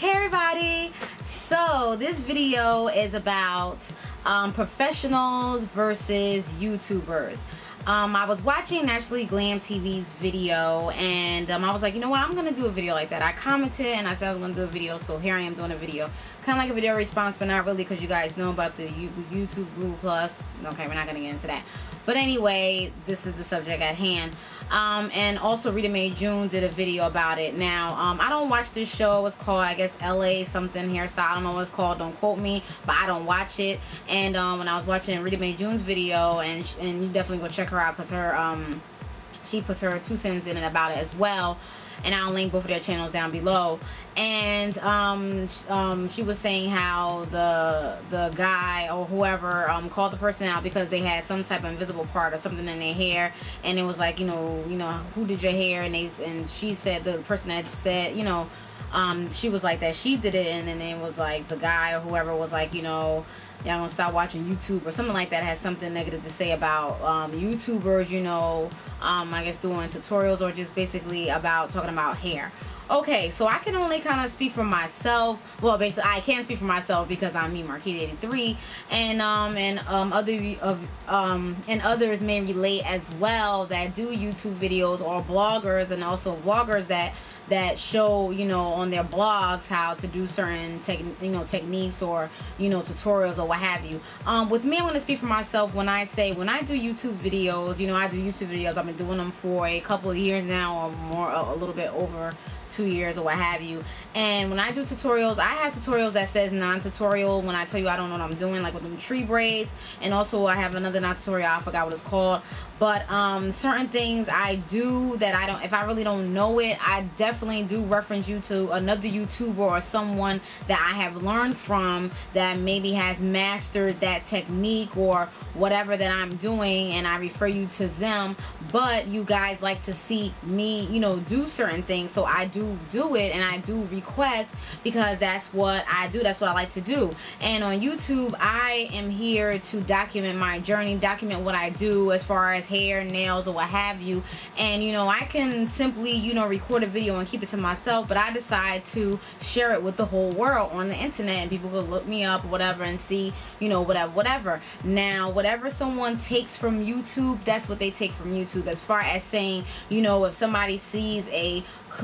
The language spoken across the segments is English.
Hey everybody! So this video is about professionals versus YouTubers. I was watching Naturally Glam TV's video, and I was like, you know what, I'm gonna do a video like that. I commented and I said I was gonna do a video, so here I am doing a video, kind of like a video response, but not really, because you guys know about the YouTube Google Plus. Okay, we're not gonna get into that, but anyway, this is the subject at hand. And also Rita Mae June did a video about it. Now I don't watch this show. It's called, I guess, LA something hairstyle. I don't know what it's called, don't quote me, but I don't watch it. And when I was watching Rita Mae June's video, and you definitely go check her out, because her she puts her 2 cents in it about it as well, and I'll link both of their channels down below. And she was saying how the guy or whoever called the person out because they had some type of invisible part or something in their hair, and it was like, you know, who did your hair? And she said, the person that said, she was like that she did it, and then it was like the guy or whoever was like, y'all gonna stop watching YouTube or something like that. Has something negative to say about YouTubers, I guess doing tutorials or just basically about talking about hair. Okay, so I can only kind of speak for myself. Well, basically, I can't speak for myself because I'm me, Marquita83, and others may relate as well that do YouTube videos, or bloggers, and also vloggers that show, on their blogs how to do certain techniques or tutorials or what have you. With me, I'm going to speak for myself when I say, when I do YouTube videos, I do YouTube videos. I've been doing them for a couple of years now, or more, a little bit over 2 years or what have you. And when I do tutorials, I have tutorials that says non-tutorial when I tell you I don't know what I'm doing, like with them tree braids, and also I have another non-tutorial, I forgot what it's called. But certain things I do that I don't, if I really don't know it, I definitely do reference you to another YouTuber or someone that I have learned from that maybe has mastered that technique or whatever that I'm doing, and I refer you to them. But you guys like to see me, do certain things, so I do it, and I do request, because that's what I do, that's what I like to do. And on YouTube, I am here to document my journey, document what I do as far as hair, nails, or what have you. And I can simply record a video and keep it to myself, but I decide to share it with the whole world on the internet, and people will look me up or whatever and see whatever. Now, whatever someone takes from YouTube, that's what they take from YouTube. As far as saying, if somebody sees a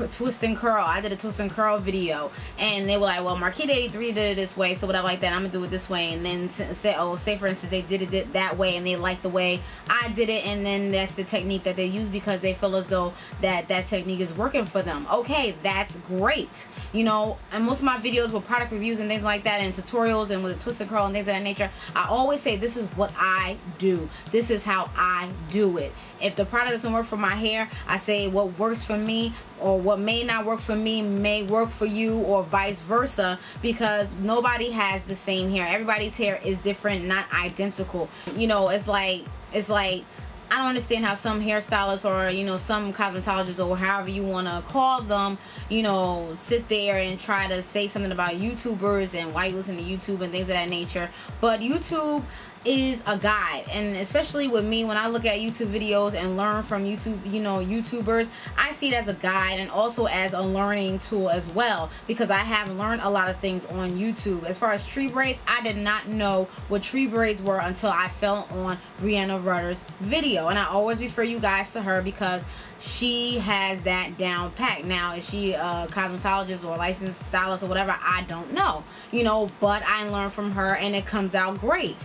twist and curl, I did a twist and curl video, and they were like, well, Marquita83 did it this way, so whatever, like that, I'm gonna do it this way. And then say for instance they did it that way, and they like the way I did it, and then that's the technique that they use because they feel as though that technique is working for them. Okay, that's great. And most of my videos with product reviews and things like that, and tutorials, and with a twist and curl and things of that nature, I always say, this is what I do, this is how I do it. If the product doesn't work for my hair, I say what works for me, or what may not work for me may work for you, or vice versa, because nobody has the same hair. Everybody's hair is different, not identical. It's like I don't understand how some hairstylists or some cosmetologists, or however you want to call them, sit there and try to say something about YouTubers and why you listen to YouTube and things of that nature. But YouTube is a guide, and especially with me, when I look at YouTube videos and learn from YouTubers, I see it as a guide and also as a learning tool as well, because I have learned a lot of things on YouTube. As far as tree braids, I did not know what tree braids were until I fell on Brianna Rudder's video, and I always refer you guys to her because she has that down pat. Now, is she a cosmetologist or a licensed stylist or whatever? I don't know, but I learned from her, and it comes out great.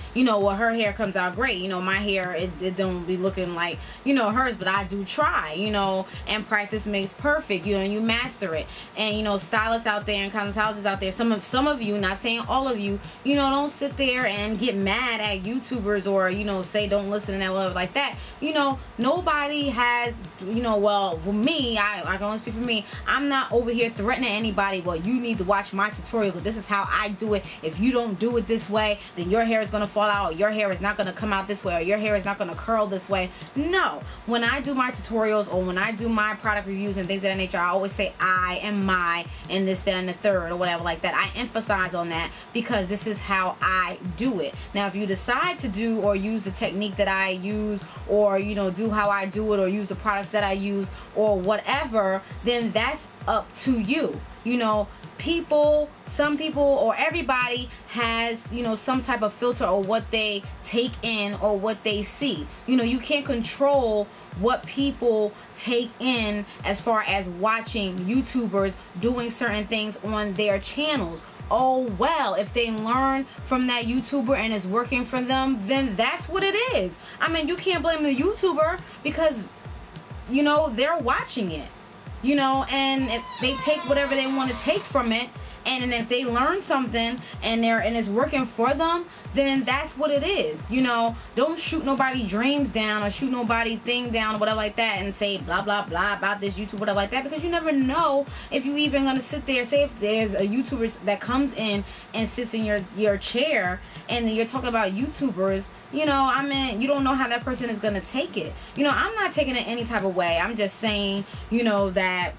Her hair comes out great. My hair, it don't be looking like, hers, but I do try, and practice makes perfect, you master it. And, stylists out there and cosmetologists out there, some of you, not saying all of you, don't sit there and get mad at YouTubers, or, say don't listen to that, whatever like that. Nobody has, well, for me, I can only speak for me. I'm not over here threatening anybody, well, you need to watch my tutorials, or this is how I do it. If you don't do it this way, then your hair is going to fall out, or your hair is not going to come out this way, or your hair is not going to curl this way. No. When I do my tutorials, or when I do my product reviews and things of that nature, I always say I and my, and this, that, and the third, or whatever like that. I emphasize on that because this is how I do it. Now, if you decide to do or use the technique that I use, or do how I do it, or use the products that I use, or whatever, then that's up to you. some people or everybody has, you know, some type of filter or what they take in or what they see. You know, you can't control what people take in as far as watching YouTubers doing certain things on their channels. Oh well, if they learn from that YouTuber and it's working for them, then that's what it is. I mean, you can't blame the YouTuber because, you know, they're watching it. You know, and if they take whatever they want to take from it, and if they learn something and it's working for them, then that's what it is. You know, don't shoot nobody dreams down or shoot nobody thing down or whatever like that and say blah blah blah about this YouTube, whatever like that, because you never know if you even gonna sit there. Say if there's a YouTuber that comes in and sits in your chair and you're talking about YouTubers. You know, I mean, you don't know how that person is going to take it. You know, I'm not taking it any type of way. I'm just saying, you know, that,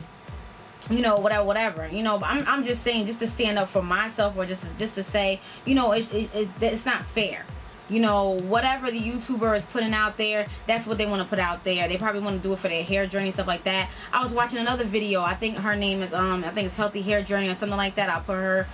you know, whatever. You know, I'm just saying just to stand up for myself or just to say, you know, it's not fair. You know, whatever the YouTuber is putting out there, that's what they want to put out there. They probably want to do it for their hair journey, stuff like that. I was watching another video. I think her name is, I think it's Healthy Hair Journey or something like that. I'll put her,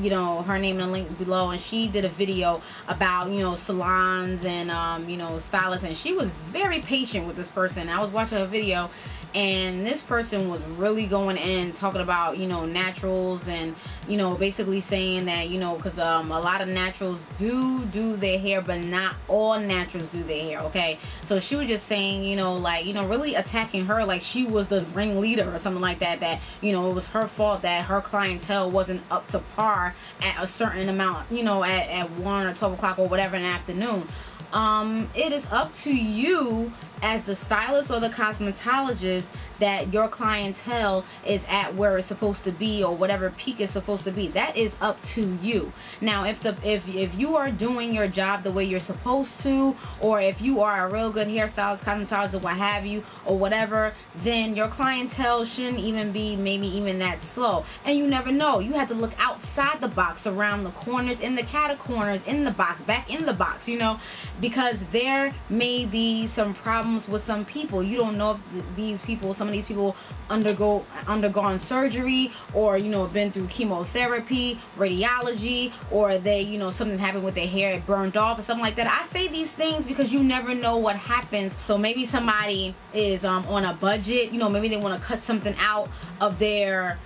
you know, her name in the link below. And she did a video about, you know, salons and, you know, stylists. And she was very patient with this person. I was watching her video. And this person was really going in talking about, you know, naturals and, you know, basically saying that, you know, because a lot of naturals do their hair, but not all naturals do their hair, okay? So she was just saying, you know, like, you know, really attacking her like she was the ringleader or something like that, that, you know, it was her fault that her clientele wasn't up to par at a certain amount, you know, at 1 or 12 o'clock or whatever in the afternoon. It is up to you as the stylist or the cosmetologist that your clientele is at where it's supposed to be or whatever peak is supposed to be. That is up to you. Now, if you are doing your job the way you're supposed to, or if you are a real good hairstylist, cosmetologist, or what have you, or whatever, then your clientele shouldn't even be maybe even that slow. And you never know. You have to look outside the box, around the corners, in the cat corners, in the box, back in the box, you know, because there may be some problems with some people. You don't know if some of these people undergone surgery, or, you know, been through chemotherapy, radiology, or they, you know, something happened with their hair, it burned off or something like that. I say these things because you never know what happens. So maybe somebody is on a budget, you know, maybe they want to cut something out of their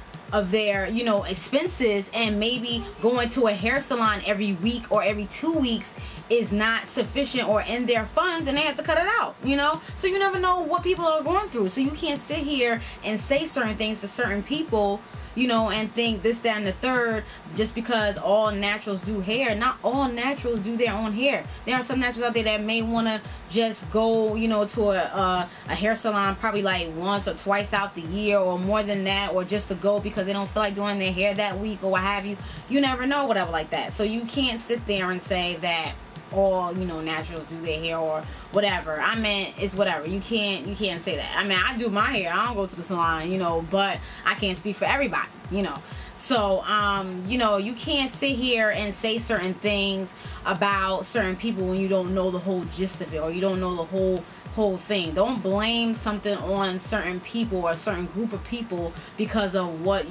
you know, expenses, and maybe going to a hair salon every week or every 2 weeks is not sufficient or in their funds, and they have to cut it out, you know. So you never know what people are going through, so you can't sit here and say certain things to certain people, you know, and think this, that, and the third just because all naturals do hair. Not all naturals do their own hair. There are some naturals out there that may want to just go, you know, to a hair salon probably like once or twice out the year or more than that, or just to go because they don't feel like doing their hair that week or what have you. You never know, whatever like that. So you can't sit there and say that all, you know, naturals do their hair or whatever. I mean, it's whatever. You can't say that. I mean, I do my hair. I don't go to the salon, you know, but I can't speak for everybody, you know. So, you know, you can't sit here and say certain things about certain people when you don't know the whole gist of it, or you don't know the whole thing. Don't blame something on certain people or a certain group of people because of what's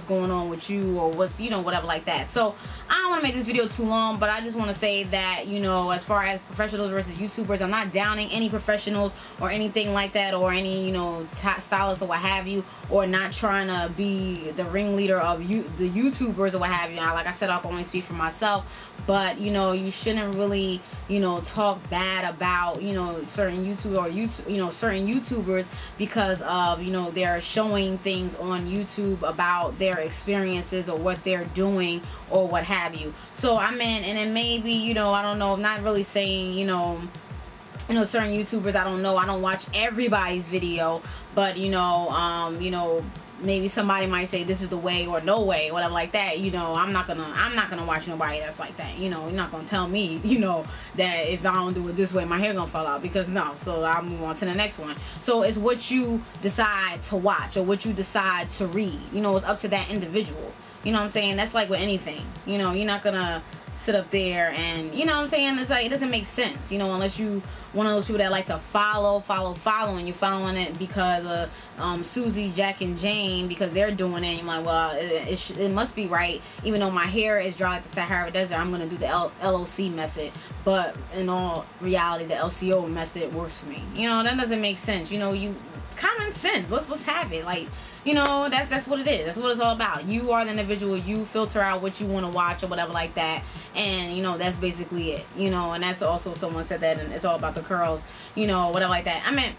going on with you, or what's, you know, whatever like that. So I don't want to make this video too long, but I just want to say that, you know, as far as professionals versus YouTubers, I'm not downing any professionals or anything like that, or any, you know, stylists or what have you, or not trying to be the ringleader of the YouTubers or what have you. Like I said, I'll only speak for myself, but, you know, you shouldn't really, you know, talk bad about, you know, certain certain YouTubers because of, you know, they're showing things on YouTube about their experiences or what they're doing or what have you. So I mean, and it may be, you know, I don't know, I'm not really saying, you know, certain YouTubers, I don't know, I don't watch everybody's video, but, you know, maybe somebody might say this is the way or no way, whatever like that. You know, I'm not gonna watch nobody that's like that. You know, you're not gonna tell me, you know, that if I don't do it this way, my hair gonna fall out, because no. So I'll move on to the next one. So it's what you decide to watch or what you decide to read. You know, it's up to that individual. You know what I'm saying? That's like with anything. You know, you're not gonna sit up there and, you know what I'm saying, it's like, it doesn't make sense, you know, unless you one of those people that like to follow, and you're following it because of Susie, Jack, and Jane, because they're doing it, and you're like, well, it must be right, even though my hair is dry like the Sahara Desert, I'm going to do the LOC method, but in all reality, the LCO method works for me, you know, that doesn't make sense, you know, common sense, let's have it, like, you know, that's what it is. That's what it's all about. You are the individual. You filter out what you want to watch or whatever like that. And, you know, that's basically it. You know, and that's also, someone said that, and it's all about the curls, you know, whatever like that. I mean,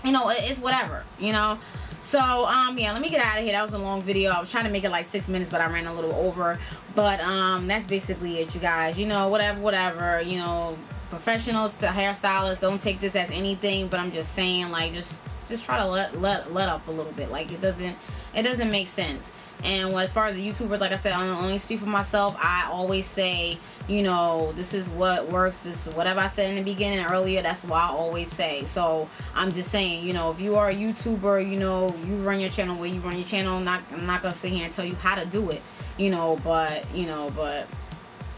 you know, it's whatever, you know. So, yeah, let me get out of here. That was a long video. I was trying to make it like 6 minutes, but I ran a little over. But, that's basically it, you guys. You know, whatever, you know, professionals, the hairstylists, don't take this as anything, but I'm just saying, like, just try to let up a little bit. Like, it doesn't make sense. And as far as the YouTubers, like I said, I only speak for myself. I always say, you know, this is what works. This is whatever I said in the beginning earlier. That's what I always say. So I'm just saying, you know, if you are a YouTuber, you know, you run your channel where you run your channel. I'm not gonna sit here and tell you how to do it, you know, but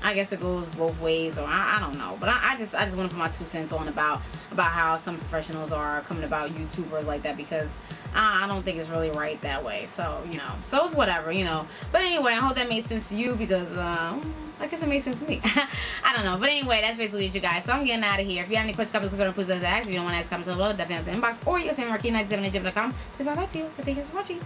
I guess it goes both ways, or I don't know. But I just want to put my 2 cents on about how some professionals are coming about YouTubers like that, because I don't think it's really right that way. So, you know, so it's whatever, you know. But anyway, I hope that made sense to you, because I guess it made sense to me. I don't know. But anyway, that's basically it, you guys. So I'm getting out of here. If you have any questions, comments, concerns, please let us ask. If you don't want to ask, comments below, definitely answer in the inbox, or you can send me Marquis97@gmail.com. Goodbye to you. Thank you for watching.